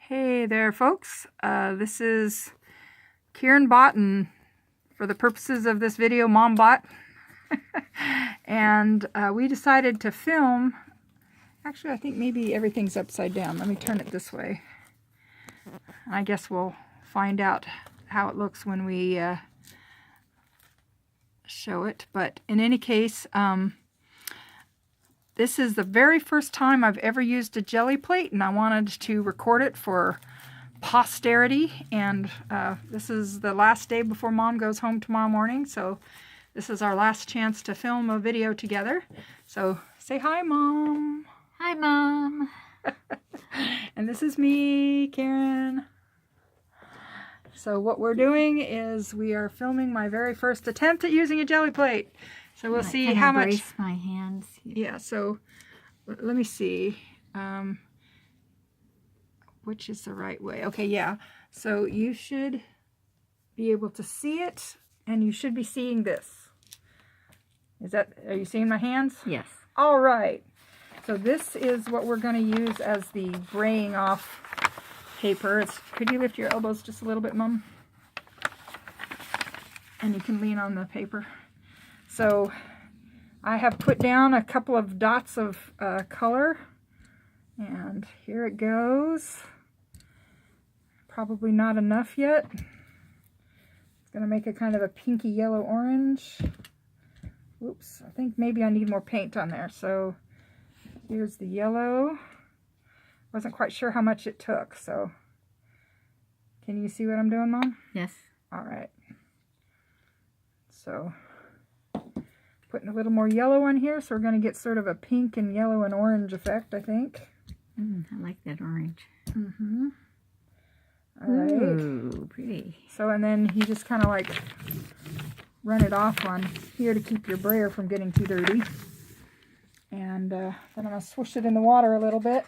Hey there, folks. This is Kieran bought, and for the purposes of this video, Mom bought. And we decided to film. Actually, I think maybe everything's upside down. Let me turn it this way. I guess we'll find out how it looks when we show it. But in any case, this is the very first time I've ever used a jelly plate, and I wanted to record it for posterity. And this is the last day before Mom goes home tomorrow morning, so this is our last chance to film a video together. So say hi, Mom. Hi, Mom. And this is me, Karen. So what we're doing is we are filming my very first attempt at using a jelly plate. So we'll see how much. Brace my hands. Yeah, so let me see. Which is the right way? Okay, yeah. So you should be able to see it, and you should be seeing this. Are you seeing my hands? Yes. All right. So this is what we're going to use as the braying off paper. Could you lift your elbows just a little bit, Mom? And you can lean on the paper. So I have put down a couple of dots of color, and here it goes. Probably not enough yet. It's going to make a kind of a pinky yellow orange. Oops, I think maybe I need more paint on there. So here's the yellow. Wasn't quite sure how much it took, so can you see what I'm doing, Mom? Yes. All right. So putting a little more yellow on here, so we're going to get sort of a pink and yellow and orange effect, I think. I like that orange. Mm-hmm. All right. Ooh, pretty. So, and then you just kind of like run it off on here to keep your brayer from getting too dirty. And then I'm going to swish it in the water a little bit.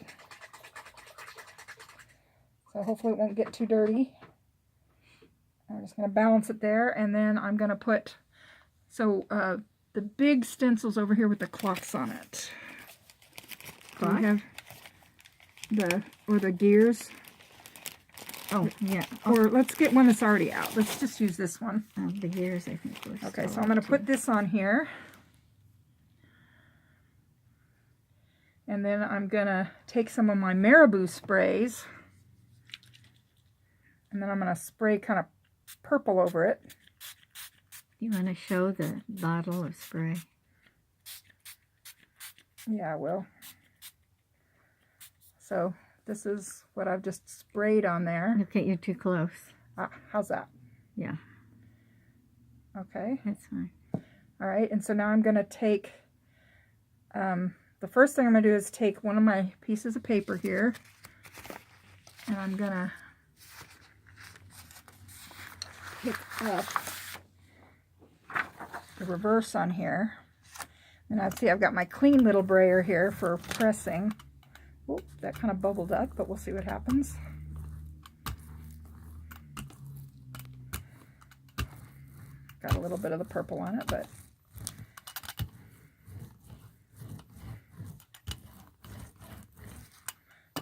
So hopefully it won't get too dirty. I'm just going to balance it there, and then I'm going to put, the big stencil's over here with the clocks on it. Do we have the gears? Oh, yeah. Or let's get one that's already out. Let's just use this one. The gears, I think. Okay, so I'm going to put this on here. And then I'm going to take some of my marabou sprays. And then I'm going to spray kind of purple over it. You want to show the bottle of spray? Yeah, I will. So this is what I've just sprayed on there. Okay, you're too close. How's that? Yeah. Okay. That's fine. All right, and so now I'm going to take, the first thing I'm going to do is take one of my pieces of paper here, and I'm going to pick up the reverse on here. And I see I've got my clean little brayer here for pressing. Oh, that kind of bubbled up, but we'll see what happens. Got a little bit of the purple on it, but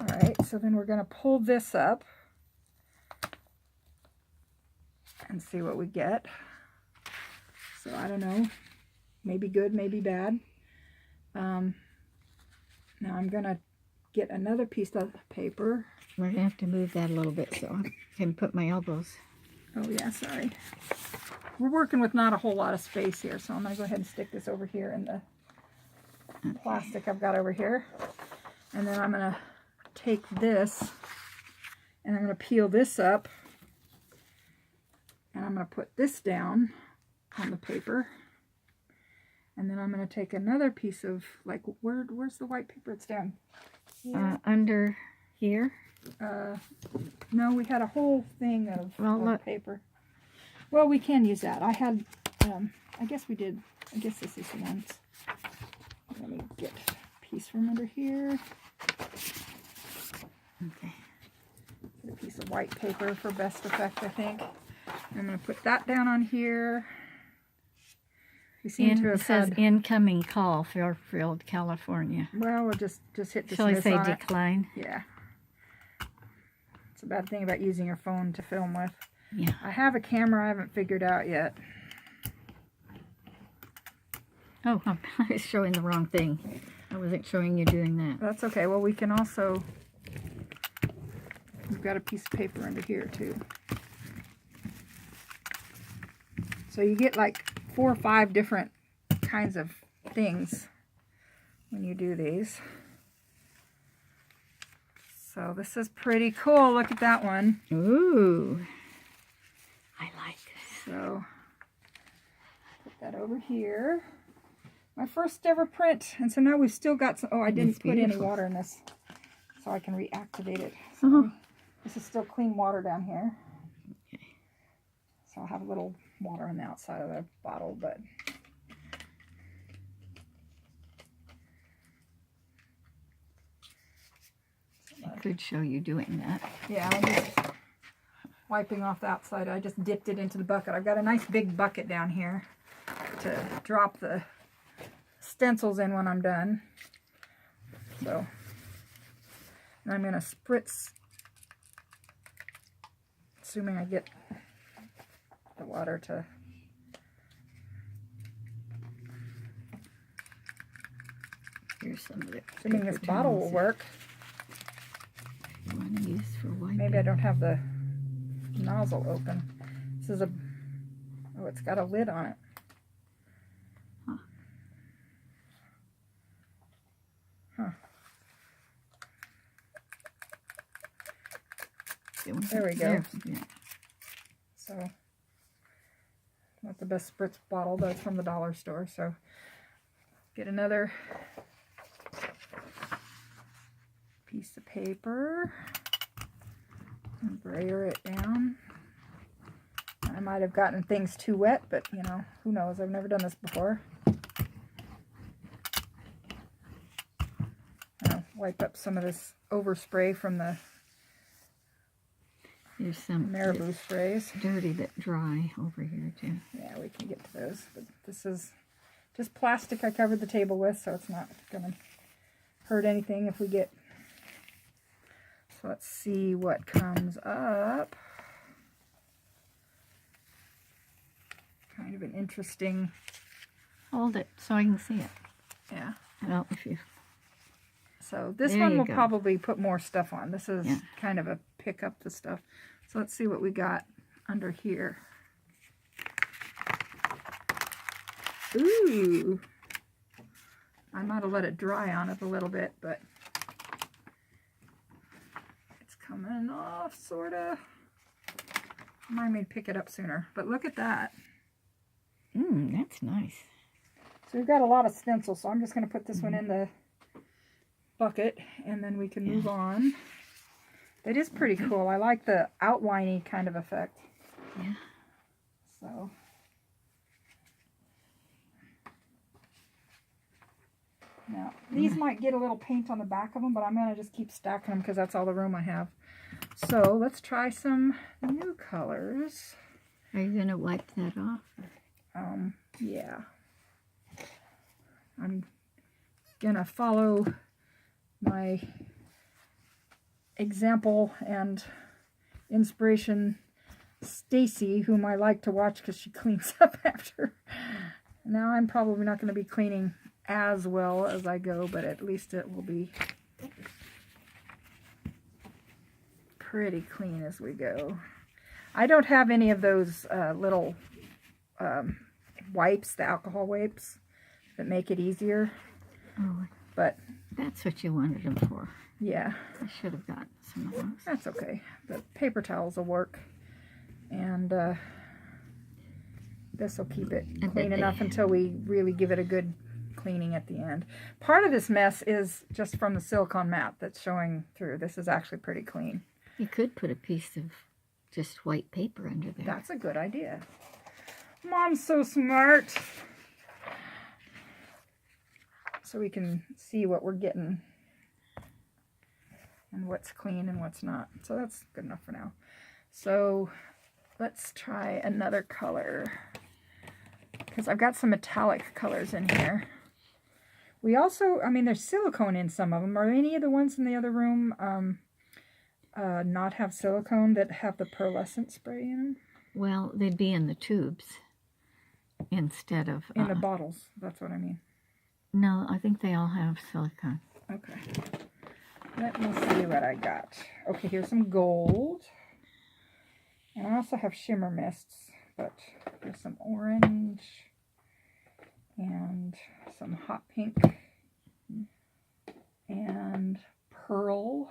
all right, so then we're going to pull this up and see what we get. So I don't know, maybe good, maybe bad. Now I'm going to get another piece of paper. We're going to have to move that a little bit so I can put my elbows. Oh yeah, sorry. We're working with not a whole lot of space here, so I'm going to go ahead and stick this over here in the plastic I've got over here. And then I'm going to take this and I'm going to peel this up. And I'm going to put this down on the paper. And then I'm going to take another piece of, like, where's the white paper? It's down here. Under here? No, we had a whole thing of paper. Well, we can use that. I had, I guess we did. I guess this is the one. Let me get a piece from under here. Okay. Get a piece of white paper for best effect, I think. I'm going to put that down on here. We seem to have says incoming call, Fairfield, California. Well, we'll just hit dismiss. Shall I say on decline? It. Yeah. It's a bad thing about using your phone to film with. Yeah. I have a camera I haven't figured out yet. Oh, I was showing the wrong thing. I wasn't showing you doing that. That's okay. Well, we can also... We've got a piece of paper under here, too. So you get like 4 or 5 different kinds of things when you do these. So this is pretty cool. Look at that one. Ooh. I like that. So put that over here. My first ever print. And so now we've still got some... Oh, I didn't put any water in this, so I can reactivate it. So this is still clean water down here. Okay. So I'll have a little water on the outside of the bottle, but... I could show you doing that. Yeah, I'm just wiping off the outside. I just dipped it into the bucket. I've got a nice big bucket down here to drop the stencils in when I'm done. So, and I'm going to spritz, assuming I get the water to... Here's some of it. Assuming this bottle will work. You want to use for wiping. Maybe I don't have the nozzle open. This is a... Oh, it's got a lid on it. Huh. Huh. There we go. There. Yeah. So, not the best spritz bottle, but it's from the dollar store. So, get another piece of paper and brayer it down. I might have gotten things too wet, but you know, who knows? I've never done this before. I'll wipe up some of this overspray from the There's some Marabou sprays. dirty but dry over here too. Yeah, we can get to those, but this is just plastic I covered the table with, so it's not gonna hurt anything if we get... So let's see what comes up. Kind of an interesting... Hold it so I can see it. Yeah. Well, if you... So this There one you will go. probably put more stuff on. This is Yeah. kind of a pick up the stuff. So let's see what we got under here. Ooh. I might have let it dry on it a little bit, but it's coming off, sort of. Remind me to pick it up sooner. But look at that. That's nice. So we've got a lot of stencils, so I'm just going to put this one in the bucket, and then we can move on. It is pretty cool. I like the outliney kind of effect. Yeah. So... Now, these might get a little paint on the back of them, but I'm going to just keep stacking them because that's all the room I have. So, let's try some new colors. Are you going to wipe that off? Yeah. I'm going to follow my example and inspiration, Stacy, whom I like to watch because she cleans up after. Now, I'm probably not going to be cleaning as well as I go, but at least it will be pretty clean as we go. I don't have any of those little wipes, the alcohol wipes that make it easier, Oh, but that's what you wanted them for. yeah, I should have gotten some of those. that's okay. The paper towels will work, and this will keep it clean enough until we really give it a good cleaning at the end. Part of this mess is just from the silicone mat that's showing through. This is actually pretty clean. You could put a piece of just white paper under there. That's a good idea. Mom's so smart. So we can see what we're getting and what's clean and what's not. So that's good enough for now. So let's try another color, because I've got some metallic colors in here. We also, I mean, there's silicone in some of them. Are any of the ones in the other room not have silicone that have the pearlescent spray in them? Well, they'd be in the tubes instead of... In the bottles, that's what I mean. No, I think they all have silicone. Okay. Let me see what I got. Okay, here's some gold. And I also have shimmer mists, but here's some orange and some hot pink and pearl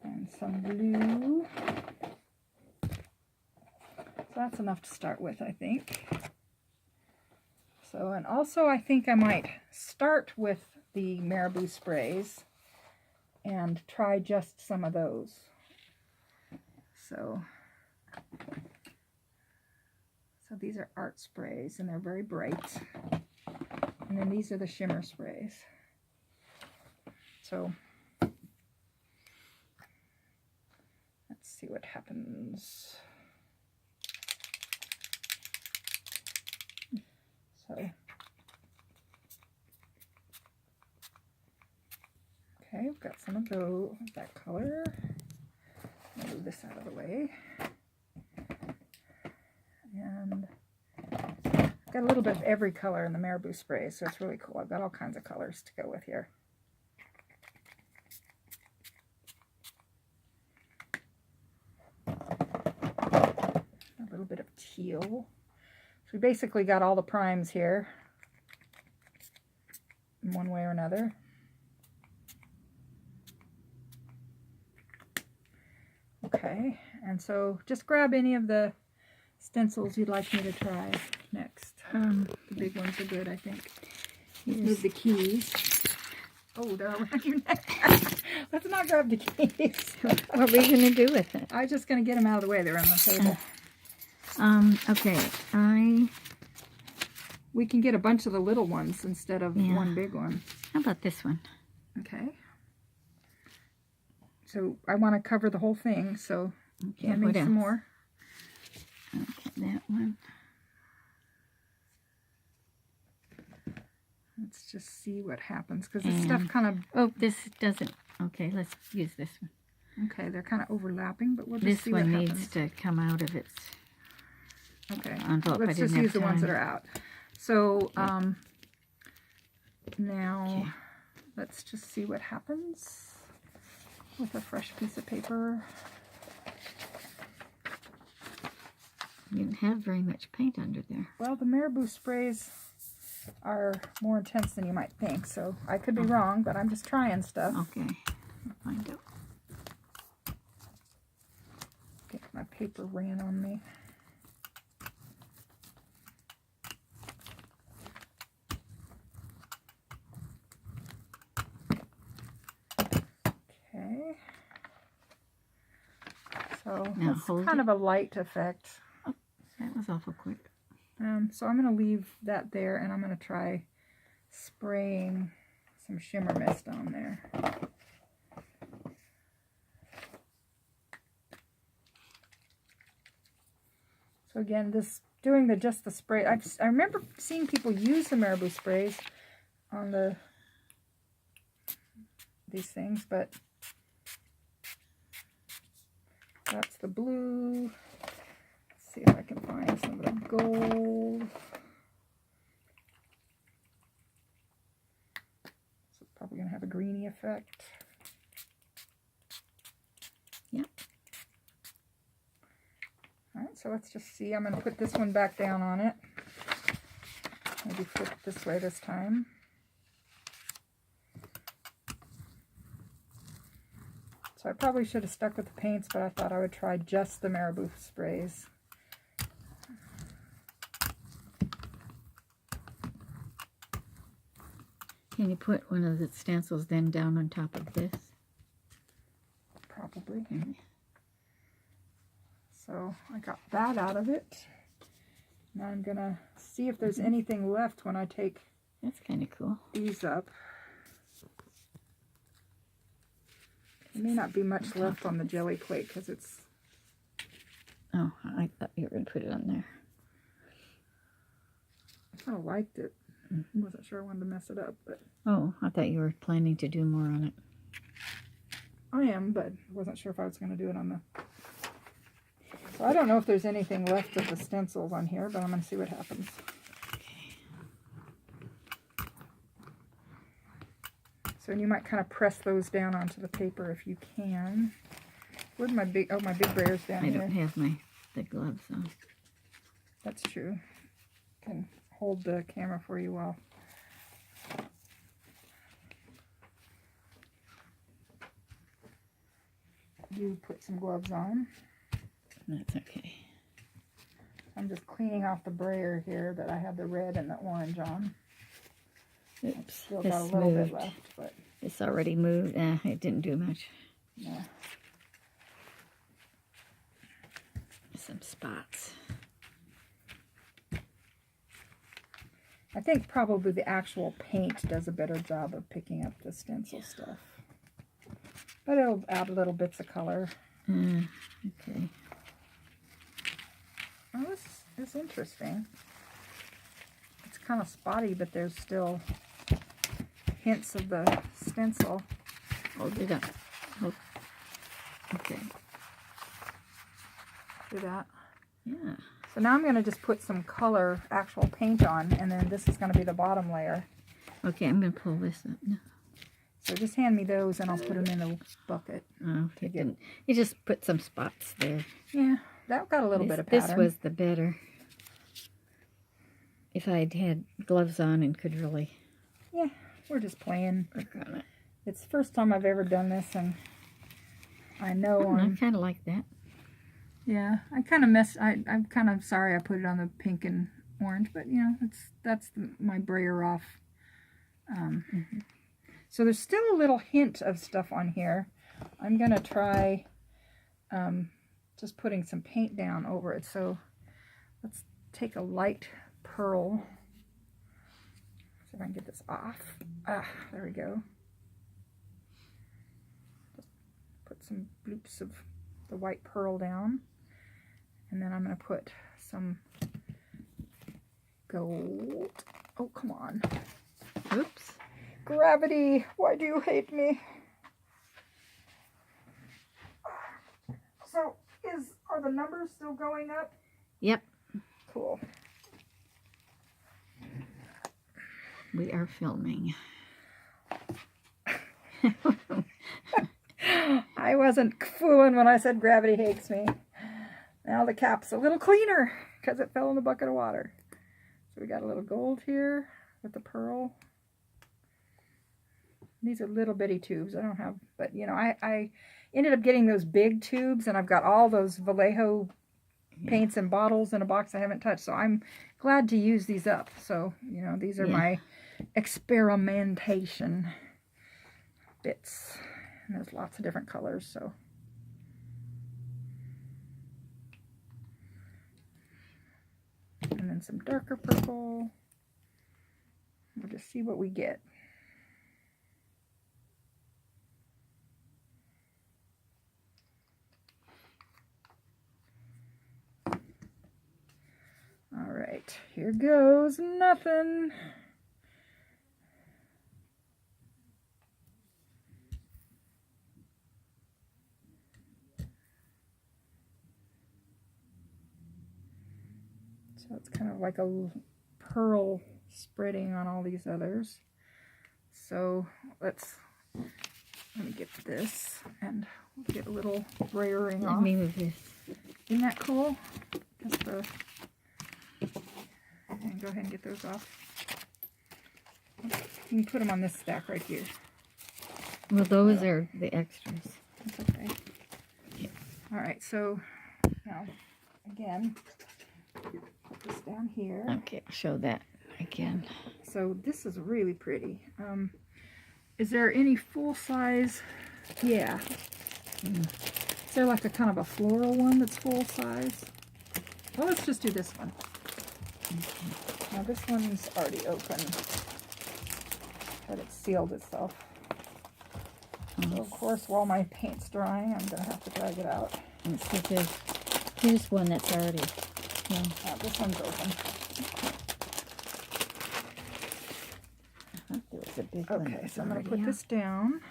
and some blue. So that's enough to start with, I think. So, and also I think I might start with the marabou sprays and try just some of those. So these are art sprays and they're very bright. And then these are the shimmer sprays. So let's see what happens. So, okay, we've got some of that color. I'll move this out of the way. And I've got a little bit of every color in the marabou spray, so it's really cool. I've got all kinds of colors to go with here. A little bit of teal. So we basically got all the primes here in one way or another. Okay, and so just grab any of the stencils you'd like me to try next. The big ones are good, I think. Let's move the keys. Oh, they're around your neck. Let's not grab the keys. What are we going to do with it? I'm just going to get them out of the way. They're on the table. Okay, we can get a bunch of the little ones instead of one big one. How about this one? Okay. So I want to cover the whole thing, so hand me some more. Okay, that one. Let's just see what happens, because this stuff kind of... Oh, this doesn't... Okay, let's use this one. Okay, they're kind of overlapping, but we'll just see what happens. This one needs to come out of its envelope. Let's just use the ones that are out. So, now, let's just see what happens with a fresh piece of paper. You didn't have very much paint under there. Well, the marabou sprays are more intense than you might think, so I could be wrong, but I'm just trying stuff. Okay, I'll find out. Okay, my paper ran on me. Okay. So Now it's kind of a light effect. Oh, that was awful quick. So I'm going to leave that there, and I'm going to try spraying some shimmer mist on there. So again, doing just the spray. I remember seeing people use the marabou sprays on these things, but that's the blue. Let's see if I can find some of the gold. So it's probably going to have a greeny effect. Yep. Alright, so let's just see. I'm going to put this one back down on it. Maybe flip it this way this time. So I probably should have stuck with the paints, but I thought I would try just the marabou sprays. Can you put one of the stencils then down on top of this? Probably. So I got that out of it. Now I'm going to see if there's anything left when I take That's kind of cool. these up. There may not be much left on the jelly plate because it's... Oh, I thought you were going to put it on there. I kind of liked it. I wasn't sure I wanted to mess it up, but... Oh, I thought you were planning to do more on it. I am, but wasn't sure if I was going to do it on the... So I don't know if there's anything left of the stencils on here, but I'm going to see what happens. So you might kind of press those down onto the paper if you can. Where'd my big... Oh, my big brayer's down here. I don't have the gloves on. That's true. Can hold the camera for you while... you put some gloves on. That's okay. I'm just cleaning off the brayer here that I had the red and the orange on. Oops, Still got a little bit left, but it's already moved. It didn't do much. yeah. Some spots. I think probably the actual paint does a better job of picking up the stencil stuff. But it'll add little bits of color. Okay. Oh, this is interesting. It's kind of spotty, but there's still hints of the stencil. Hold it up. Oh. Okay. Do that. Yeah. So now I'm going to just put some color, actual paint on, and then this is going to be the bottom layer. Okay, I'm going to pull this up now. So just hand me those and I'll put them in the bucket. Oh, it didn't. You just put some spots there. Yeah, that got a little bit of pattern. This was the better. If I'd had gloves on and could really... Yeah, we're just playing. work on it. It's the first time I've ever done this, and I know I kind of like that. Yeah, I kind of messed... I'm kind of sorry I put it on the pink and orange, but, you know, that's my brayer off. So there's still a little hint of stuff on here. I'm going to try just putting some paint down over it. So let's take a light pearl. See if I can get this off. There we go. Just put some bloops of the white pearl down. And then I'm going to put some gold. Oh, come on. Oops. Gravity, why do you hate me? So, are the numbers still going up? Yep. Cool. We are filming. I wasn't fooling when I said gravity hates me. Now the cap's a little cleaner because it fell in a bucket of water. So we got a little gold here with the pearl. These are little bitty tubes. I don't have, but you know, I ended up getting those big tubes, and I've got all those Vallejo paints and bottles in a box I haven't touched. So I'm glad to use these up. So, you know, these are my experimentation bits. And there's lots of different colors, so. And then some darker purple. We'll just see what we get. All right, here goes nothing. So it's kind of like a pearl spreading on all these others. So let me get this and we'll get a little brayering off. Let me move this. Isn't that cool? Just and go ahead and get those off. You can put them on this stack right here. Well, those are the extras. That's okay. Yeah. All right, so now again, put this down here. Okay, I'll show that again. So this is really pretty. Is there any full size? Yeah. Is there like a kind of a floral one that's full size? Well, let's just do this one. Okay. Now this one's already open, but it sealed itself. So of course, while my paint's drying, I'm gonna have to drag it out. Let's get this. Here's one that's already. Yeah. This one's open. There was a big one. Okay, so I'm gonna put this down.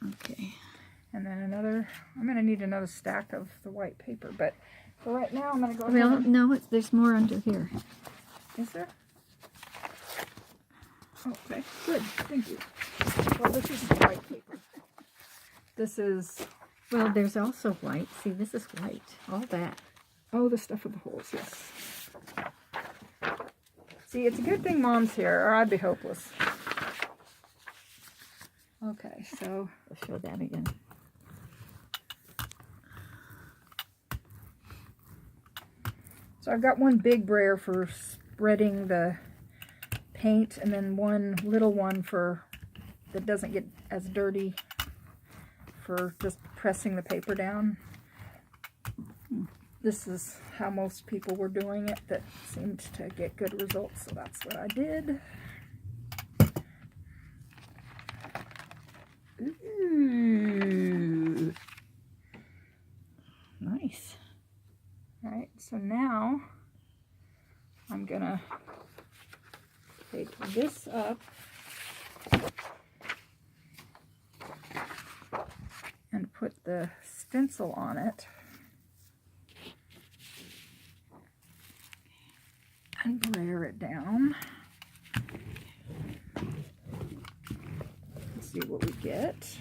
Okay. And then another, I'm going to need another stack of the white paper, but for right now I'm going to go Well, ahead. no, there's more under here. Is there? Okay, good, thank you. Well, this isn't white paper. This is, Well, there's also white. See, this is white. All that. oh, the stuff with the holes, yes. See, it's a good thing Mom's here, or I'd be hopeless. Okay, so I'll show that again. I've got one big brayer for spreading the paint, and then one little one for that doesn't get as dirty for just pressing the paper down. This is how most people were doing it that seemed to get good results, so that's what I did. Ooh. Nice. Alright, so now I'm gonna take this up and put the stencil on it and brayer it down. Let's see what we get.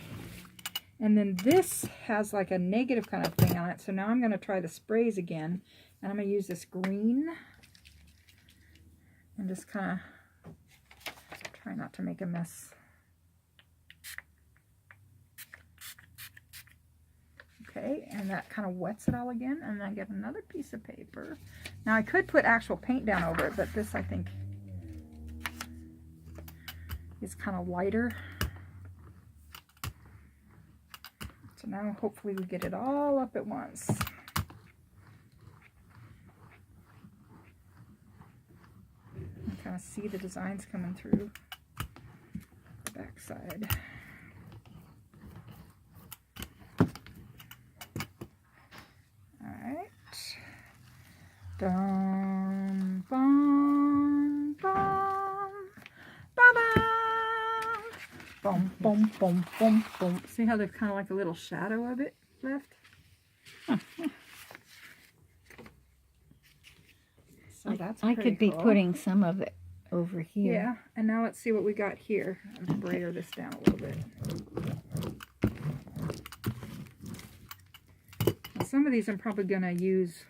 And then this has like a negative kind of thing on it. So now I'm going to try the sprays again. And I'm going to use this green. And just kind of try not to make a mess. Okay, and that kind of wets it all again. And then I get another piece of paper. Now I could put actual paint down over it, but this I think is kind of lighter. So now hopefully we get it all up at once. I kind of see the designs coming through the back side. Alright. Dum, bum, bum, ba-ba. Boom, boom, boom, boom, boom. See how there's kind of like a little shadow of it left? So that's I pretty could be cool. putting some of it over here. Yeah, and now let's see what we got here. I'll brayer this down a little bit. Now, some of these I'm probably going to use.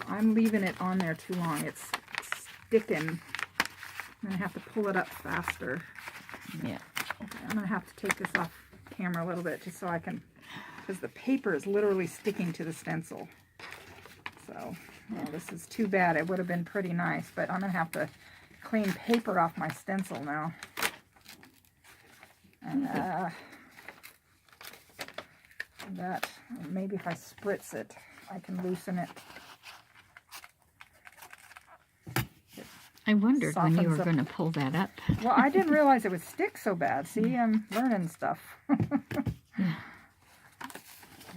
I'm leaving it on there too long. It's sticking. I'm going to have to pull it up faster. Yeah. Okay, I'm going to have to take this off camera a little bit just so I can, because the paper is literally sticking to the stencil. So, well, this is too bad. It would have been pretty nice, but I'm going to have to clean paper off my stencil now. And that, maybe if I spritz it, I can loosen it. I wondered when you were Softens up. going to pull that up. Well, I didn't realize it would stick so bad. See, I'm learning stuff. Yeah.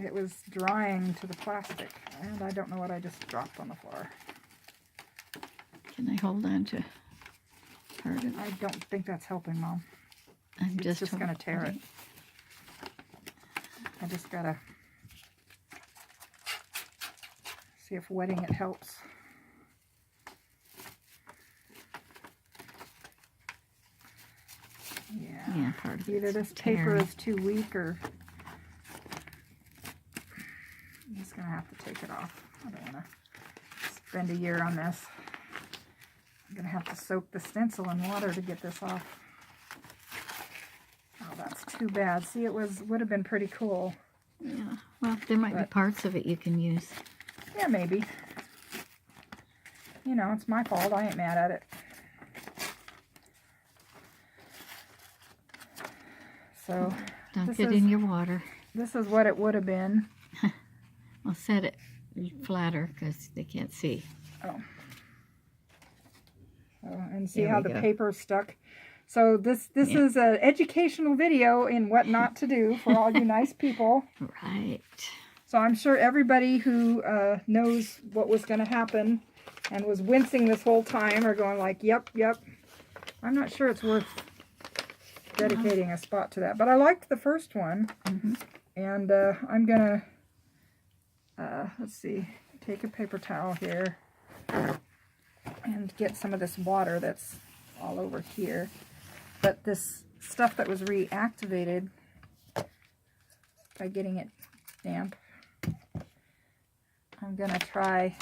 It was drying to the plastic, and I don't know what I just dropped on the floor. Can I hold on to part of it? I don't think that's helping, Mom. I'm It's just going to tear it. okay. I just got to see if wetting it helps. Yeah, part of it. Either this paper is too weak or I'm just going to have to take it off. I don't want to spend a year on this. I'm going to have to soak the stencil in water to get this off. Oh, that's too bad. See, it would have been pretty cool. Yeah, well, there might be parts of it you can use. Yeah, maybe. You know, it's my fault. I ain't mad at it. So, Dunk it in your water. This is what it would have been. I'll set it flatter because they can't see. Oh. And see There how we the go. paper stuck. So this is an educational video in what not to do for all you nice people. Right. So I'm sure everybody who knows what was going to happen and was wincing this whole time are going like, yep, yep. I'm not sure it's worth dedicating a spot to that. But I liked the first one. Mm-hmm. And I'm going to, let's see, take a paper towel here and get some of this water that's all over here. But this stuff that was reactivated by getting it damp, I'm going to try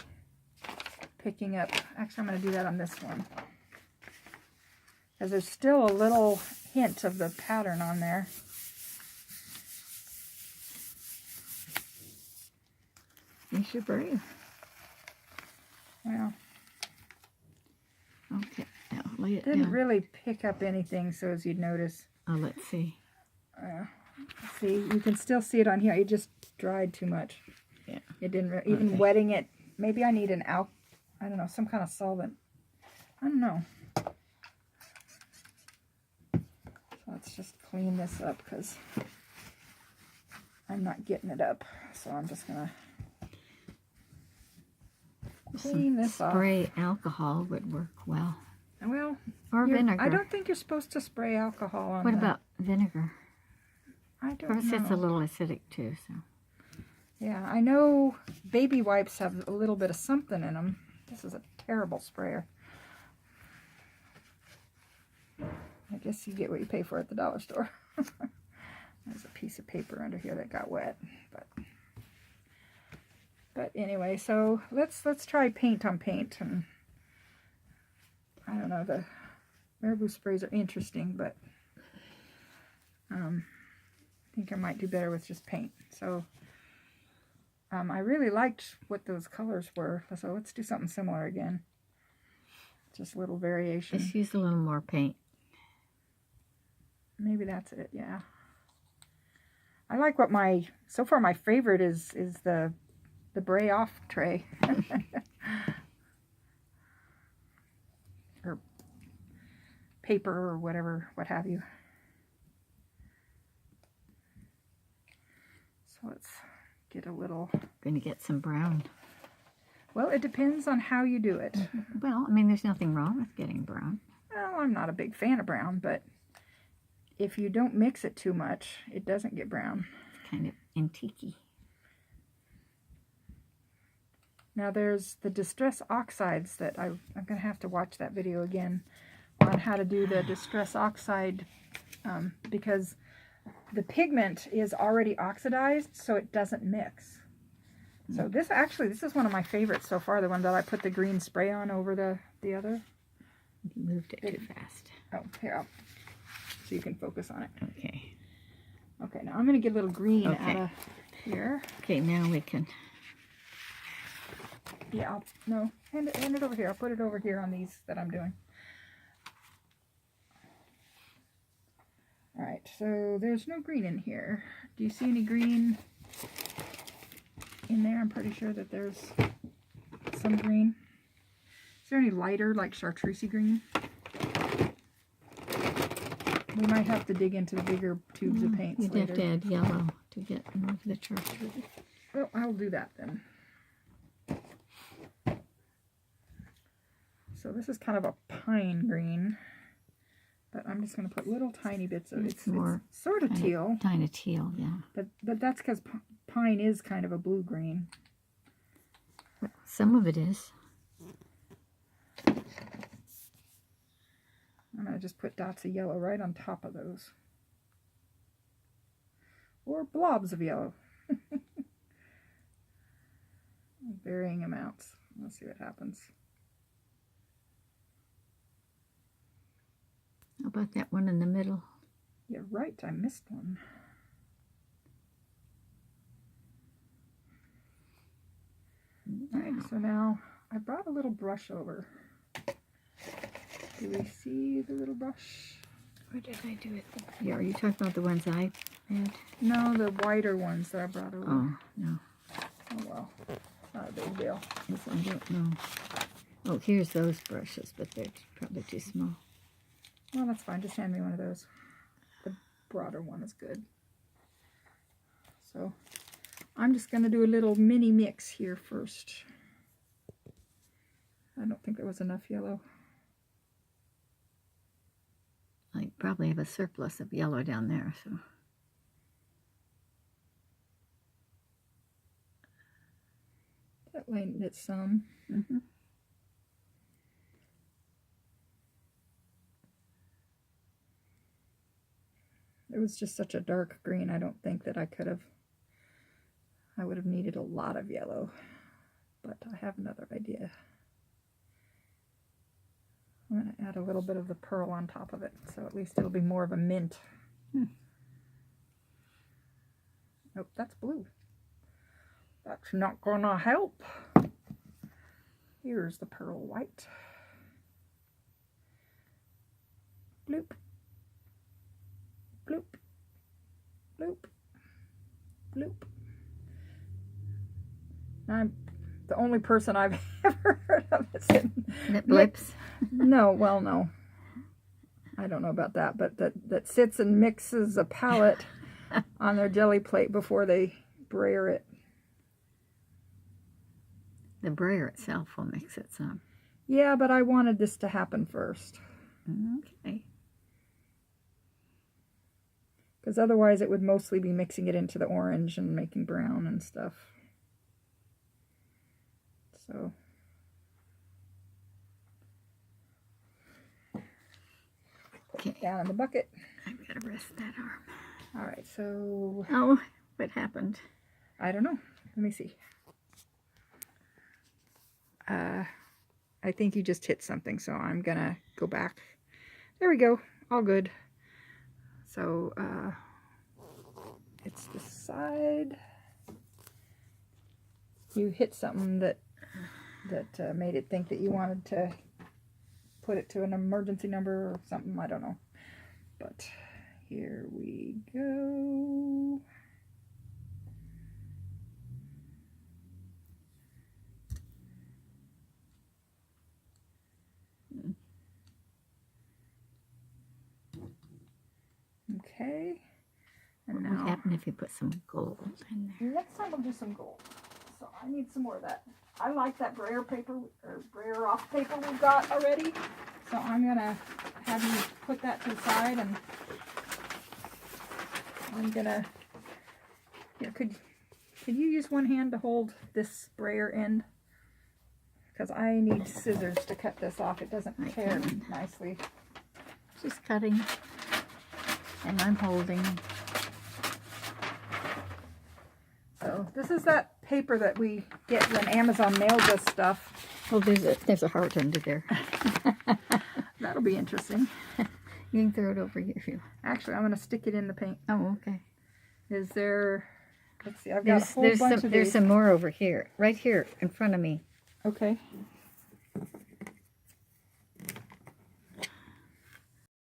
picking up, actually I'm going to do that on this one. Because there's still a little hint of the pattern on there. You should brave. Well, Okay, now lay it didn't down. really pick up anything, so as you'd notice. Oh, let's see. See, you can still see it on here. It just dried too much. Yeah. It didn't, even Okay. wetting it. Maybe I need an I don't know, some kind of solvent. I don't know. So let's just clean this up because I'm not getting it up. So I'm just going to clean this off. Spray alcohol would work well. Well, Or vinegar. I don't think you're supposed to spray alcohol on What about vinegar? I don't Of course, it's a know. little acidic too, so. Yeah, I know baby wipes have a little bit of something in them. This is a terrible sprayer. I guess you get what you pay for at the dollar store. There's a piece of paper under here that got wet, but anyway, so let's try paint on paint. And I don't know, the marabou sprays are interesting, but I think I might do better with just paint. So I really liked what those colors were, so let's do something similar again. Just a little variation. Just use a little more paint. Maybe that's it, yeah. I like what so far my favorite is the Bray Off tray. Or paper or whatever, what have you. So let's get a little... Gonna get some brown. Well, it depends on how you do it. Well, I mean, there's nothing wrong with getting brown. Well, I'm not a big fan of brown, but if you don't mix it too much, it doesn't get brown. It's kind of antique-y. Now there's the Distress Oxides that I'm going to have to watch that video again on how to do the Distress Oxide because the pigment is already oxidized, so it doesn't mix. So this is one of my favorites so far, the one that I put the green spray on over the other. You moved it too fast. Oh, here, so you can focus on it. Okay. Okay, now I'm going to get a little green Okay. out of here. Okay, now we can... Yeah, hand it over here. I'll put it over here on these that I'm doing. Alright, so there's no green in here. Do you see any green in there? I'm pretty sure that there's some green. Is there any lighter, like chartreusey green? We might have to dig into the bigger tubes of paints You'd later. have to add yellow to get more of the chartreuse. Well, I'll do that then. So this is kind of a pine green, but I'm just going to put little tiny bits of it. It's sort of teal. Kind of teal, yeah. But that's because pine is kind of a blue-green. Well, some of it is. I'm going to just put dots of yellow right on top of those. Or blobs of yellow. Varying amounts. Let's see what happens. How about that one in the middle? You're right, I missed one. Alright, so now I brought a little brush over. Do we see the little brush? Where did I do it? Yeah, are you talking about the ones I had? No, the whiter ones that I brought over. Oh, no. Oh well, not a big deal. Yes, I don't know. Oh, here's those brushes, but they're probably too small. Well, that's fine. Just hand me one of those. The broader one is good. So I'm just going to do a little mini mix here first. I don't think there was enough yellow. Like probably have a surplus of yellow down there, so. That lightened it some. Mm-hmm. It was just such a dark green. I don't think that I would have needed a lot of yellow, but I have another idea. I'm going to add a little bit of the pearl on top of it, so at least it'll be more of a mint. Nope, that's blue. That's not gonna help. Here's the pearl white. Bloop. Bloop. Bloop. Bloop. I'm the only person I've ever heard of that blips. No, well, no. I don't know about that, but that sits and mixes a palette on their jelly plate before they brayer it. The brayer itself will mix it some. Yeah, but I wanted this to happen first. Okay. Because otherwise it would mostly be mixing it into the orange and making brown and stuff. So. Okay. Down in the bucket. I've got to rest that arm. All right, so. Oh, what happened? I don't know. Let me see. I think you just hit something, so I'm gonna go back. There we go. All good. So, it's the side. You hit something that made it think that you wanted to put it to an emergency number or something. I don't know. But here we go. Okay. And What would happen if you put some gold in there? Next time we'll do some gold. So I need some more of that. I like that brayer paper, or brayer off paper we've got already. So I'm gonna have you put that to the side, and I'm gonna, here, could you use one hand to hold this brayer end? Because I need scissors to cut this off. It doesn't tear nicely. She's cutting. And I'm holding. So this is that paper that we get when Amazon mails us stuff. Oh, there's a heart under there. That'll be interesting. You can throw it over here if you. Actually, I'm going to stick it in the paint. Oh, okay. Is there? Let's see. I've got a whole bunch of these. There's some more over here, right here in front of me. Okay.